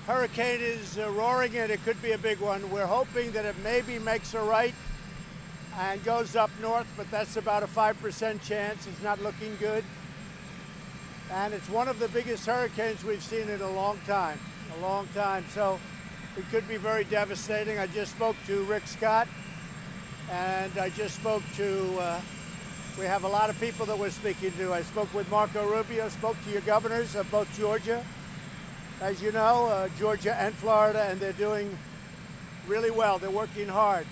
hurricane is roaring and it could be a big one. We're hoping that it maybe makes a right and goes up north, but that's about a 5% chance. It's not looking good. And it's one of the biggest hurricanes we've seen in a long time. So it could be very devastating. I just spoke to Rick Scott, and I just spoke to, we have a lot of people that we're speaking to. I spoke with Marco Rubio, spoke to your governors of both Georgia, as you know, Georgia and Florida, and they're doing really well. They're working hard.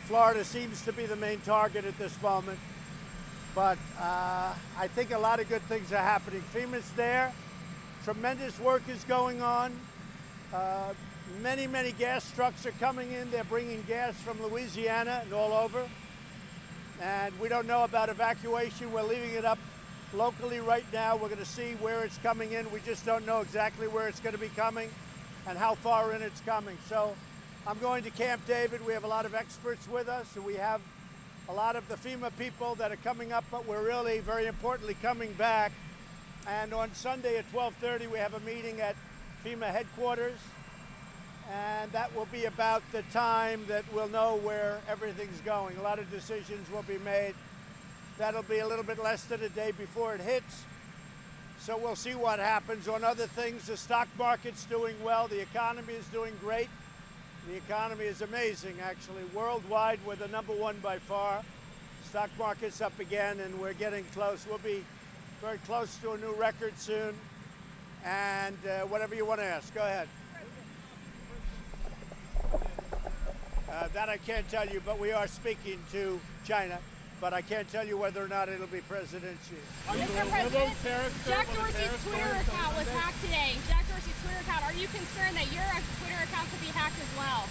Florida seems to be the main target at this moment, but I think a lot of good things are happening. FEMA's there. Tremendous work is going on. Many gas trucks are coming in. They're bringing gas from Louisiana and all over. And we don't know about evacuation. We're leaving it up locally right now. We're going to see where it's coming in. We just don't know exactly where it's going to be coming and how far in it's coming. So I'm going to Camp David. We have a lot of experts with us, and we have a lot of the FEMA people that are coming up, but we're really, very importantly, coming back. And on Sunday at 12:30, we have a meeting at FEMA headquarters, and that will be about the time that we'll know where everything's going. A lot of decisions will be made. That'll be a little bit less than a day before it hits. So we'll see what happens. On other things, the stock market's doing well. The economy is doing great. The economy is amazing, actually. Worldwide, we're the #1 by far. Stock market's up again, and we're getting close. We'll be very close to a new record soon. And whatever you want to ask, go ahead. That I can't tell you, but we are speaking to China. But I can't tell you whether or not it'll be President Xi. Mr. President, Jack Dorsey's Twitter account was hacked today. Jack Dorsey's Twitter account, are you concerned that your Twitter account could be hacked as well?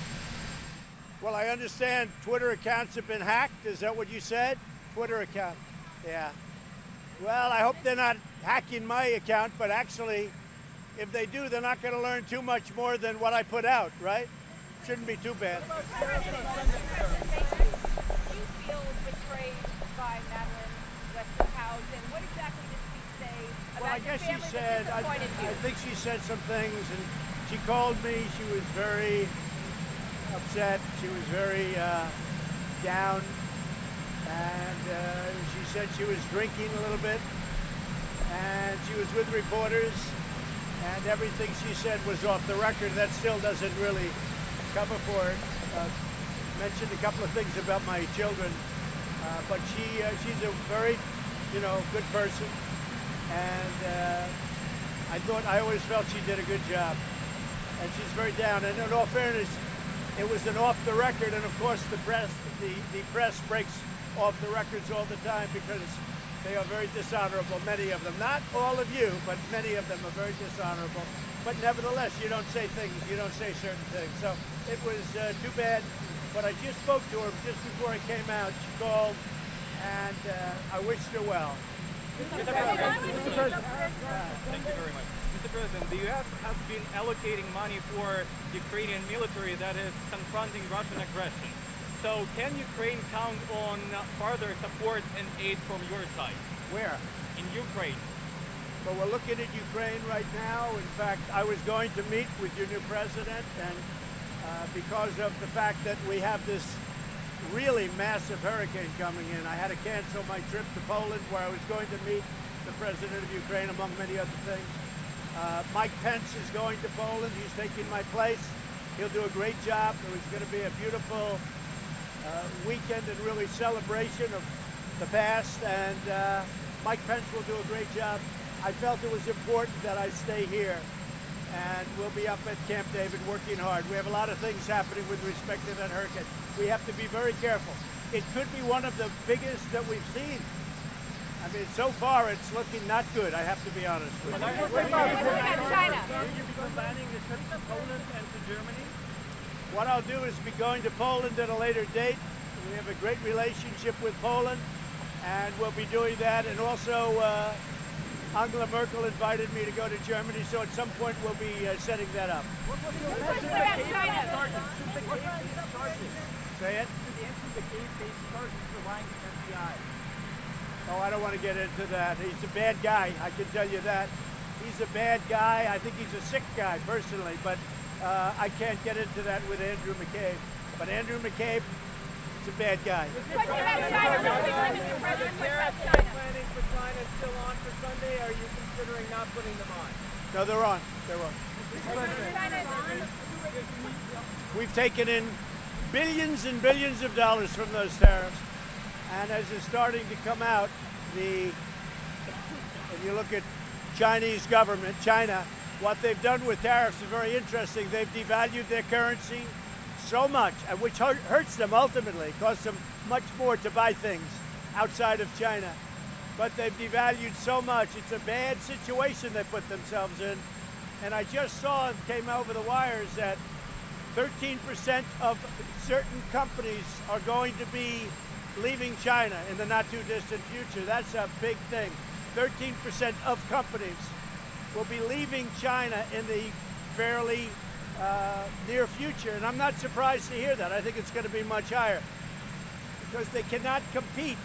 Well, I understand Twitter accounts have been hacked. Is that what you said? Twitter account. Yeah. Well, I hope they're not hacking my account, but actually, if they do, they're not going to learn too much more than what I put out, right? Shouldn't be too bad. By Madeleine Westerhout, what exactly did she say about well, I guess she said, I think she said some things, and she called me. She was very upset. She was very down, and she said she was drinking a little bit, and she was with reporters, and everything she said was off the record. That still doesn't really cover for it. Mentioned a couple of things about my children. But she's a very, good person, and I always felt she did a good job, and she's very down. And in all fairness, it was an off the record, and of course the press breaks off the records all the time because they are very dishonorable. Many of them, not all of you, but many of them are very dishonorable. But nevertheless, you don't say certain things. So it was too bad. But I just spoke to her just before I came out. She called, and I wished her well. Mr. President. Thank you very much. Mr. President, the U.S. has been allocating money for Ukrainian military that is confronting Russian aggression. So can Ukraine count on further support and aid from your side? Where? In Ukraine. Well, we're looking at Ukraine right now. In fact, I was going to meet with your new president, and because of the fact that we have this really massive hurricane coming in, I had to cancel my trip to Poland, where I was going to meet the president of Ukraine, among many other things. Mike Pence is going to Poland. He's taking my place. He'll do a great job. It was going to be a beautiful weekend and really celebration of the past, and Mike Pence will do a great job. I felt it was important that I stay here, and we'll be up at Camp David working hard. We have a lot of things happening with respect to that hurricane. We have to be very careful. It could be one of the biggest that we've seen. I mean, so far it's looking not good, I have to be honest with you. China. Will you be combining the trip to Poland and to Germany? What I'll do is be going to Poland at a later date. We have a great relationship with Poland, and we'll be doing that. And also, Angela Merkel invited me to go to Germany, so at some point we'll be setting that up. Say it? Oh, I don't want to get into that. He's a bad guy, I can tell you that. He's a bad guy. I think he's a sick guy personally, but I can't get into that with Andrew McCabe. But Andrew McCabe is a bad guy. Question about China, real quickly, Mr. President. Question about China. Planning for China is still on for Sunday. Are you considering not putting them on? No, they're on. They're on. We've taken in billions and billions of dollars from those tariffs, and as is starting to come out, if you look at Chinese government, China, what they've done with tariffs is very interesting. They've devalued their currency so much, and which hurts them ultimately. It costs them much more to buy things outside of China. But they've devalued so much. It's a bad situation they put themselves in. And I just saw, it came over the wires, that 13% of certain companies are going to be leaving China in the not too distant future. That's a big thing. 13% of companies will be leaving China in the fairly near future. And I'm not surprised to hear that. I think it's going to be much higher because they cannot compete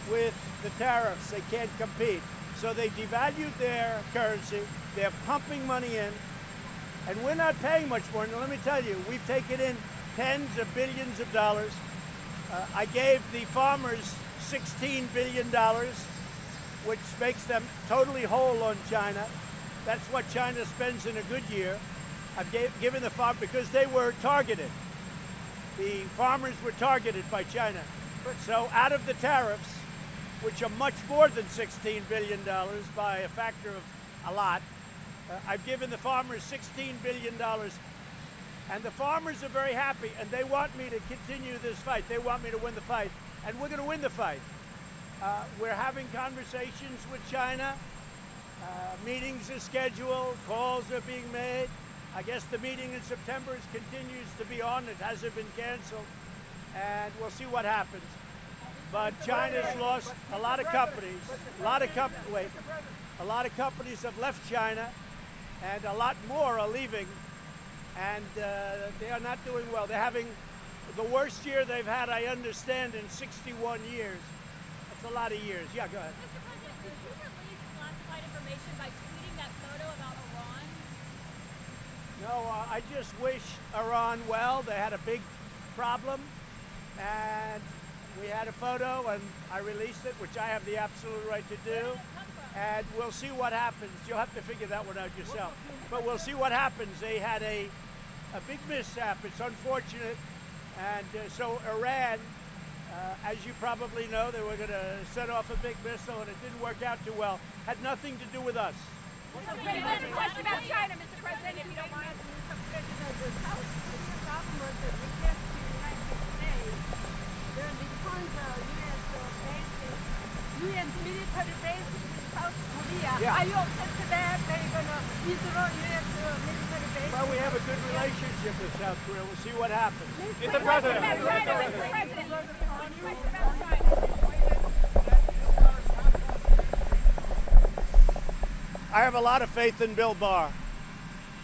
with the tariffs. They can't compete. So they devalued their currency. They're pumping money in. And we're not paying much more. Now, let me tell you, we've taken in tens of billions of dollars. I gave the farmers $16 billion, which makes them totally whole on China. That's what China spends in a good year. I've given the farm because they were targeted. The farmers were targeted by China. So out of the tariffs, which are much more than $16 billion by a factor of a lot, I've given the farmers $16 billion. And the farmers are very happy, and they want me to continue this fight. They want me to win the fight, and we're going to win the fight. We're having conversations with China. Meetings are scheduled. Calls are being made. I guess the meeting in September continues to be on. It hasn't been canceled, and we'll see what happens. But China's lost a lot of companies. A lot of companies have left China, and a lot more are leaving. And they are not doing well. They're having the worst year they've had, I understand, in 61 years. That's a lot of years. Yeah, go ahead. Mr. President, did you release classified information by tweeting that photo about Iran? No, I just wish Iran well. They had a big problem, and we had a photo, and I released it, which I have the absolute right to do. And we'll see what happens. You'll have to figure that one out yourself. But we'll see what happens. They had a big mishap. It's unfortunate. And so Iran, as you probably know, they were going to set off a big missile, and it didn't work out too well. Had nothing to do with us. Question about China, Mr. President, if you don't mind. Mr. President, the South Korean government requested the United States then defund the U.S. military bases in South Korea. Yeah. Are you upset to that? They're going to withdraw U.S. military bases? Well, we have a good relationship with South Korea. We'll see what happens. Mr. President. Mr. President, question about China. I have a lot of faith in Bill Barr.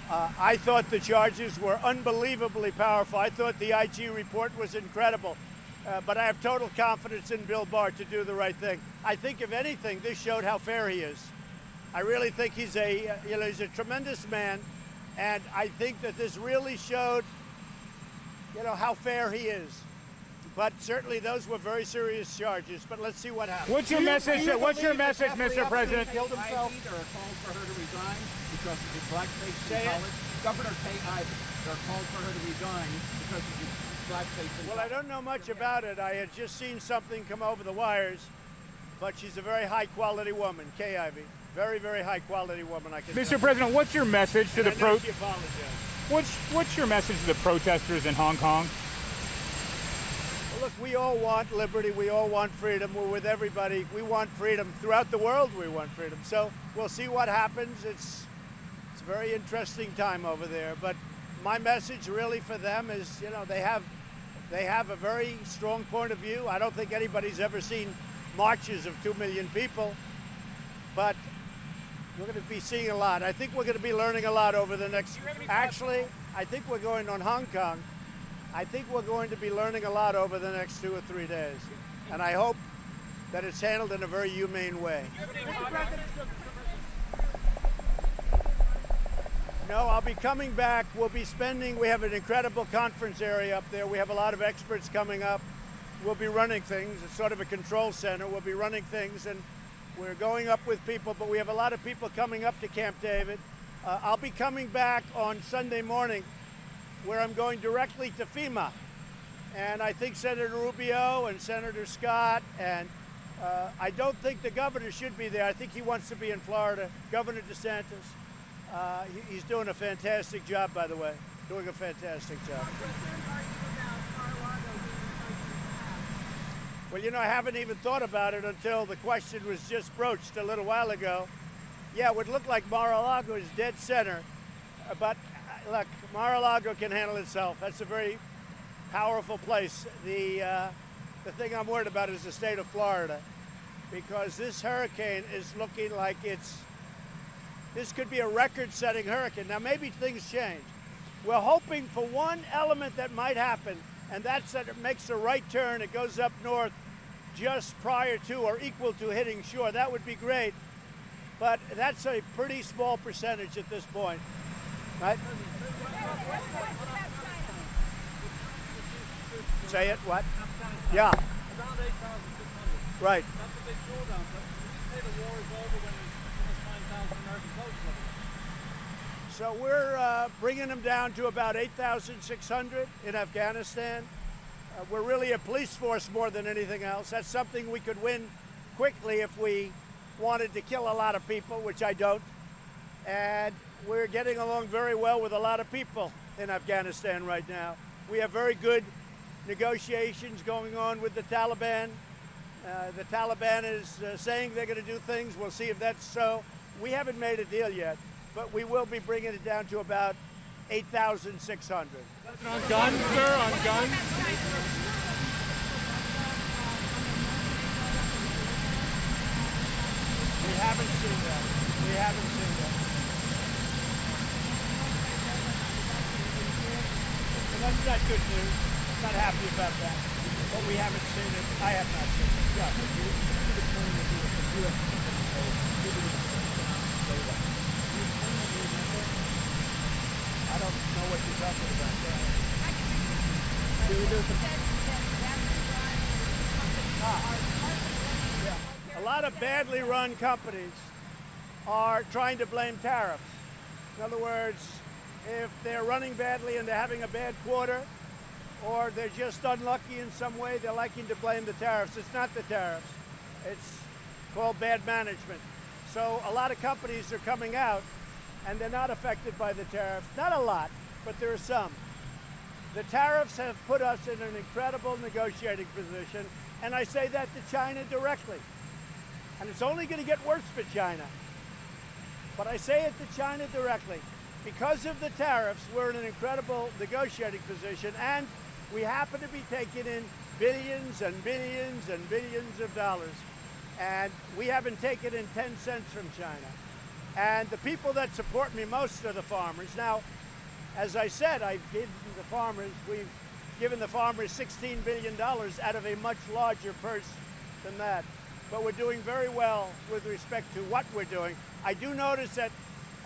I thought the charges were unbelievably powerful. I thought the IG report was incredible. But I have total confidence in Bill Barr to do the right thing. I think, if anything, this showed how fair he is. I really think he's he's a tremendous man, and I think that this really showed, how fair he is. But certainly those were very serious charges. But let's see what happens. What's your message? What's your message, Mr. President? Killed himself. There are calls for her to resign because of his blackface in college. Governor Kay Ivey. There are calls for her to resign because of his blackface in college. Well, I don't know much about it. I had just seen something come over the wires, but she's a very high-quality woman, Kay Ivey. Very, very high-quality woman, I can tell Mr. you. President, what's your message to And the I know she apologized. What's your message to the protesters in Hong Kong? Well, look, we all want liberty. We all want freedom. We're with everybody. We want freedom. Throughout the world, we want freedom. So we'll see what happens. It's a very interesting time over there. But my message really for them is, they have a very strong point of view. I don't think anybody's ever seen marches of 2 million people. But we're going to be seeing a lot. I think we're going to be learning a lot over the next... Actually, I think we're going on Hong Kong. I think we're going to be learning a lot over the next 2 or 3 days. And I hope that it's handled in a very humane way. No, I'll be coming back. We have an incredible conference area up there. We have a lot of experts coming up. We'll be running things. It's sort of a control center. We'll be running things, and we're going up with people, but we have a lot of people coming up to Camp David. I'll be coming back on Sunday morning, where I'm going directly to FEMA. And I think Senator Rubio and Senator Scott, and I don't think the governor should be there. I think he wants to be in Florida. Governor DeSantis. He's doing a fantastic job, by the way. Doing a fantastic job. Well, you know, I haven't even thought about it until the question was just broached a little while ago. Yeah, it would look like Mar-a-Lago is dead center, but look, Mar-a-Lago can handle itself. That's a very powerful place. The thing I'm worried about is the state of Florida, because this hurricane is looking like this could be a record-setting hurricane. Now, maybe things change. We're hoping for one element that might happen, and that's that it makes a right turn. It goes up north just prior to or equal to hitting shore. That would be great, but that's a pretty small percentage at this point, right? Say it, what? Yeah. Around 8,600. Right. That's a big drawdown. But would you say the war is over when there's almost 9,000 American soldiers over there? So we're bringing them down to about 8,600 in Afghanistan. We're really a police force more than anything else. That's something we could win quickly if we wanted to kill a lot of people, which I don't. And we're getting along very well with a lot of people in Afghanistan right now. We have very good negotiations going on with the Taliban. The Taliban is saying they're going to do things. We'll see if that's so. We haven't made a deal yet, but we will be bringing it down to about 8,600. On guns, sir, on guns. We haven't seen that. We haven't seen that. So that's not good news. Not happy about that. But we haven't seen it. I have not seen it. I don't know what you're talking about there. A lot of badly run companies are trying to blame tariffs. In other words, if they're running badly and they're having a bad quarter, or they're just unlucky in some way, they're liking to blame the tariffs. It's not the tariffs. It's called bad management. So a lot of companies are coming out and they're not affected by the tariffs. Not a lot, but there are some. The tariffs have put us in an incredible negotiating position, and I say that to China directly. And it's only going to get worse for China. But I say it to China directly. Because of the tariffs, we're in an incredible negotiating position, and we happen to be taking in billions and billions and billions of dollars. And we haven't taken in 10 cents from China. And the people that support me most are the farmers. Now, as I said, we've given the farmers $16 billion out of a much larger purse than that. But we're doing very well with respect to what we're doing. I do notice that,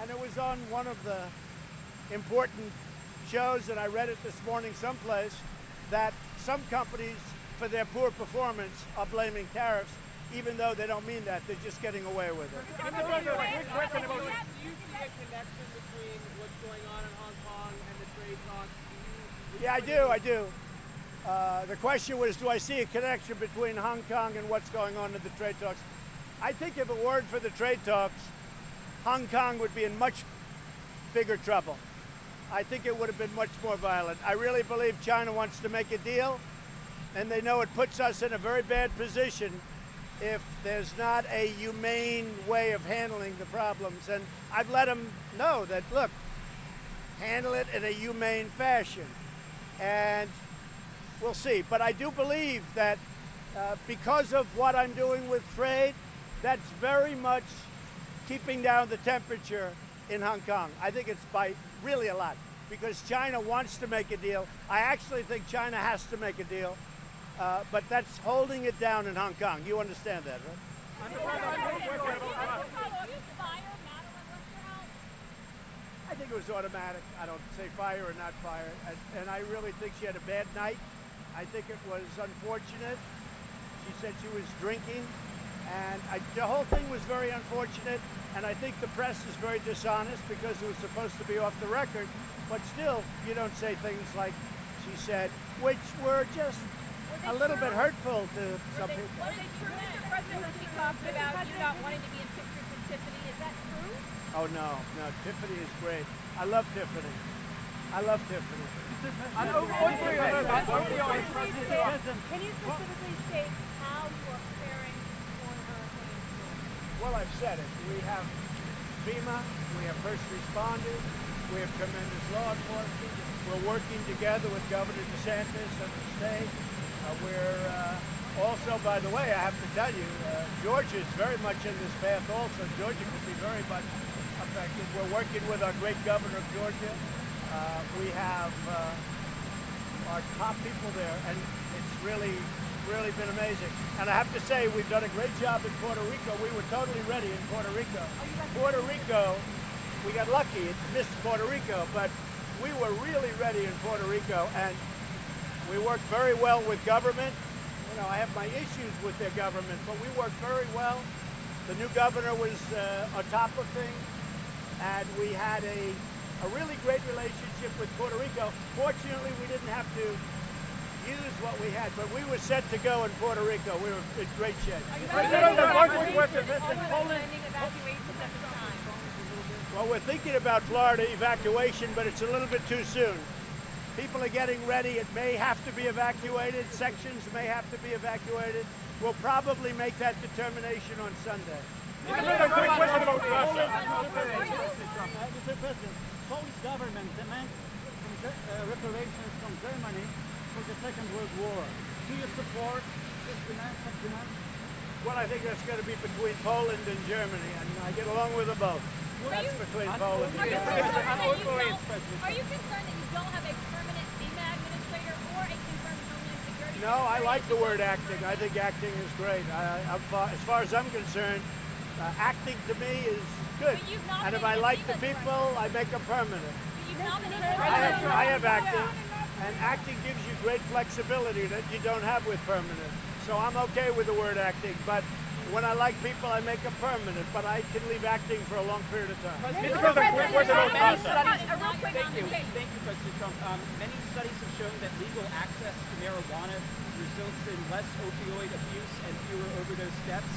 and it was on one of the important shows, and I read it this morning someplace, that some companies, for their poor performance, are blaming tariffs, even though they don't mean that. They're just getting away with it. Mr. President, a quick question about this. Do you see a connection between what's going on in Hong Kong and the trade talks? Yeah, I do. The question was, do I see a connection between Hong Kong and what's going on in the trade talks? I think if it weren't for the trade talks, Hong Kong would be in much bigger trouble. I think it would have been much more violent. I really believe China wants to make a deal, and they know it puts us in a very bad position if there's not a humane way of handling the problems. And I've let them know that, look, handle it in a humane fashion. And we'll see. But I do believe that because of what I'm doing with trade, that's very much keeping down the temperature in Hong Kong. I think it's by really a lot, because China wants to make a deal. I actually think China has to make a deal, but that's holding it down in Hong Kong. You understand that, right? I think it was automatic. I don't say fire or not fire. And I really think she had a bad night. I think it was unfortunate. She said she was drinking. And the whole thing was very unfortunate. And I think the press is very dishonest because it was supposed to be off the record. But still, you don't say things like she said, which were just a little bit hurtful to some people. What is true, Mr. President, when she talked about you not wanting to be in pictures with Tiffany? Is that true? Oh, no. Tiffany is great. I love Tiffany. I love Tiffany. Can you specifically state how you are preparing for Hurricane George? Well, I've said it. We have FEMA, we have first responders, we have tremendous law enforcement. We're working together with Governor DeSantis of the state. We're also, by the way, I have to tell you, Georgia is very much in this path also. Georgia could be very much affected. We're working with our great governor of Georgia. We have our top people there, and it's really been amazing. And I have to say, we've done a great job in Puerto Rico. We were totally ready in Puerto Rico. Puerto Rico, we got lucky. It missed Puerto Rico, but we were really ready in Puerto Rico, and we worked very well with government. You know, I have my issues with their government, but we worked very well. The new governor was on top of things, and we had a really great relationship with Puerto Rico. Fortunately, we didn't have to use what we had, but we were set to go in Puerto Rico. We were in great shape. Well, we're thinking about Florida evacuation, but it's a little bit too soon. People are getting ready. It may have to be evacuated. Sections may have to be evacuated. We'll probably make that determination on Sunday. Mr. President, Polish government demands reparations from Germany for the Second World War. Do you support this demand? Well, I think that's going to be between Poland and Germany, and I get along with them both. That's between Poland and Germany. Are you concerned that you don't have a permanent FEMA administrator or a confirmed Homeland Security? No, I like the word acting. I think acting is great. As far as I'm concerned, acting to me is good. And if I like the people, I make them permanent. I have acting, and acting gives you great flexibility that you don't have with permanent. So I'm okay with the word acting, but when I like people, I make them permanent, but I can leave acting for a long period of time. Mr. President, Thank you, President Trump. Many studies have shown that legal access to marijuana results in less opioid abuse and fewer overdose deaths.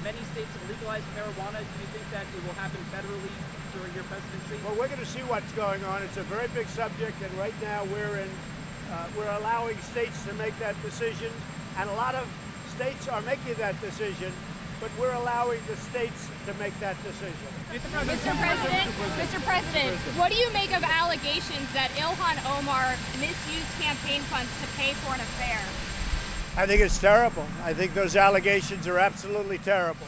Many states have legalized marijuana. Do you think that it will happen federally during your presidency? Well, we're going to see what's going on. It's a very big subject, and right now we're allowing states to make that decision, and a lot of states are making that decision, but we're allowing the states to make that decision. Mr. President, what do you make of allegations that Ilhan Omar misused campaign funds to pay for an affair? I think it's terrible. I think those allegations are absolutely terrible.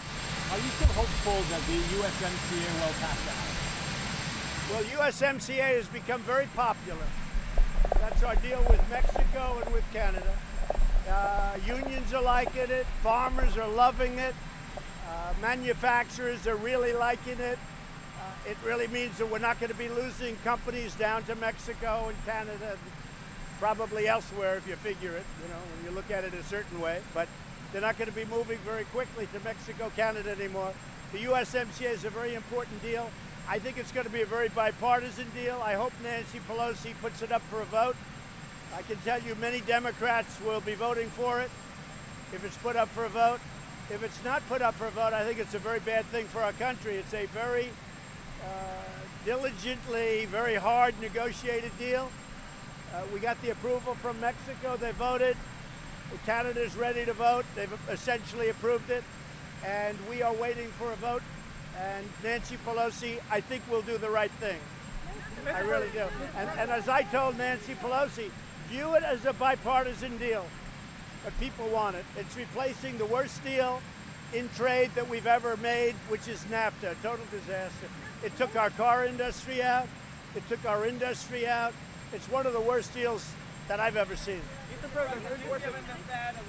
Are you still hopeful that the USMCA will pass out? Well, USMCA has become very popular. That's our deal with Mexico and with Canada. Unions are liking it. Farmers are loving it. Manufacturers are really liking it. It really means that we're not going to be losing companies down to Mexico and Canada, probably elsewhere if you figure it, you know, when you look at it a certain way. But they're not going to be moving very quickly to Mexico, Canada anymore. The USMCA is a very important deal. I think it's going to be a very bipartisan deal. I hope Nancy Pelosi puts it up for a vote. I can tell you many Democrats will be voting for it if it's put up for a vote. If it's not put up for a vote, I think it's a very bad thing for our country. It's a very diligently, very hard negotiated deal. We got the approval from Mexico. They voted. Canada's ready to vote. They've essentially approved it. And we are waiting for a vote. And Nancy Pelosi, I think, will do the right thing. I really do. And as I told Nancy Pelosi, view it as a bipartisan deal. But people want it. It's replacing the worst deal in trade that we've ever made, which is NAFTA, a total disaster. It took our car industry out. It took our industry out. It's one of the worst deals that I've ever seen. Mr. President, you're giving the Fed a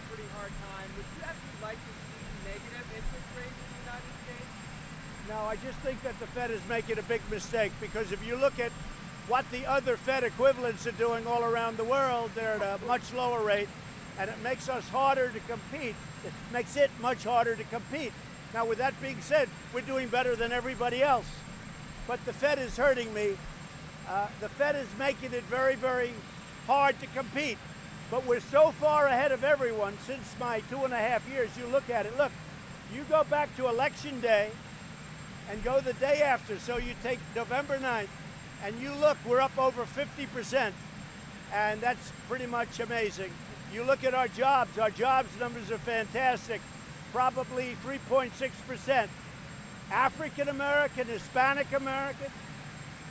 pretty hard time. Would you actually like to see negative interest rates in the United States? No, I just think that the Fed is making a big mistake, because if you look at what the other Fed equivalents are doing all around the world, they're at a much lower rate, and it makes us harder to compete. It makes it much harder to compete. Now, with that being said, we're doing better than everybody else. But the Fed is hurting me. The Fed is making it very, very hard to compete. But we're so far ahead of everyone since my 2.5 years. You look at it. Look, you go back to election day and go the day after. So you take November 9th, and you look, we're up over 50%. And that's pretty much amazing. You look at our jobs numbers are fantastic, probably 3.6%. African American, Hispanic American,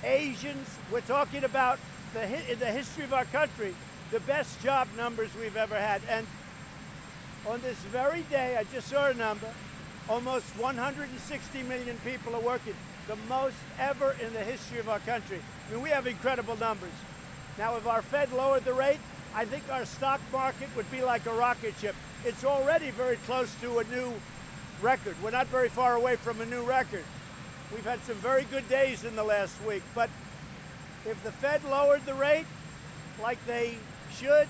Asians, we're talking about in the history of our country, the best job numbers we've ever had. And on this very day, I just saw a number, almost 160 million people are working, the most ever in the history of our country. I mean, we have incredible numbers. Now, if our Fed lowered the rate, I think our stock market would be like a rocket ship. It's already very close to a new record. We're not very far away from a new record. We've had some very good days in the last week, but if the Fed lowered the rate like they should,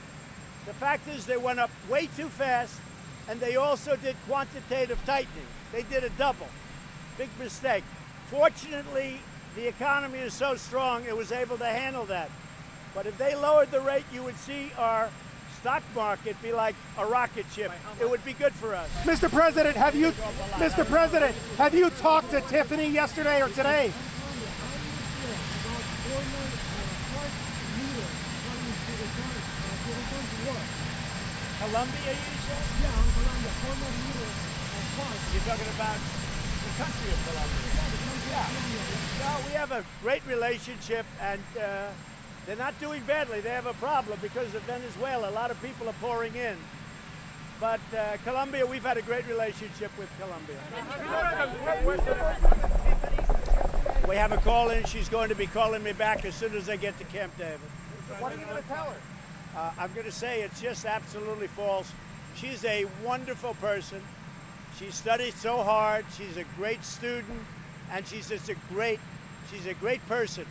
the fact is they went up way too fast, and they also did quantitative tightening. They did a double. Big mistake. Fortunately, the economy is so strong, it was able to handle that. But if they lowered the rate, you would see our stock market be like a rocket ship. It would be good for us. Mr. President, have you talked to Tiffany yesterday or today? Colombia, you said? Yeah, Colombia, former leader of FARC. You're talking about the country of Colombia. Yeah. No, we have a great relationship, and they're not doing badly. They have a problem because of Venezuela. A lot of people are pouring in. But Colombia, we've had a great relationship with Colombia. We have a call in. She's going to be calling me back as soon as I get to Camp David. What are you going to tell her? I'm going to say it's just absolutely false. She's a wonderful person. She studied so hard. She's a great student, and she's just a great person.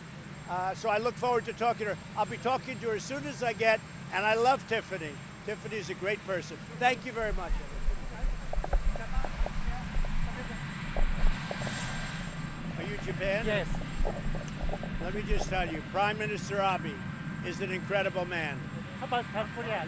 So I look forward to talking to her. I'll be talking to her as soon as I get, and I love Tiffany. Tiffany's a great person. Thank you very much. Are you Japan? Yes. Let me just tell you, Prime Minister Abe is an incredible man. How about South Korea?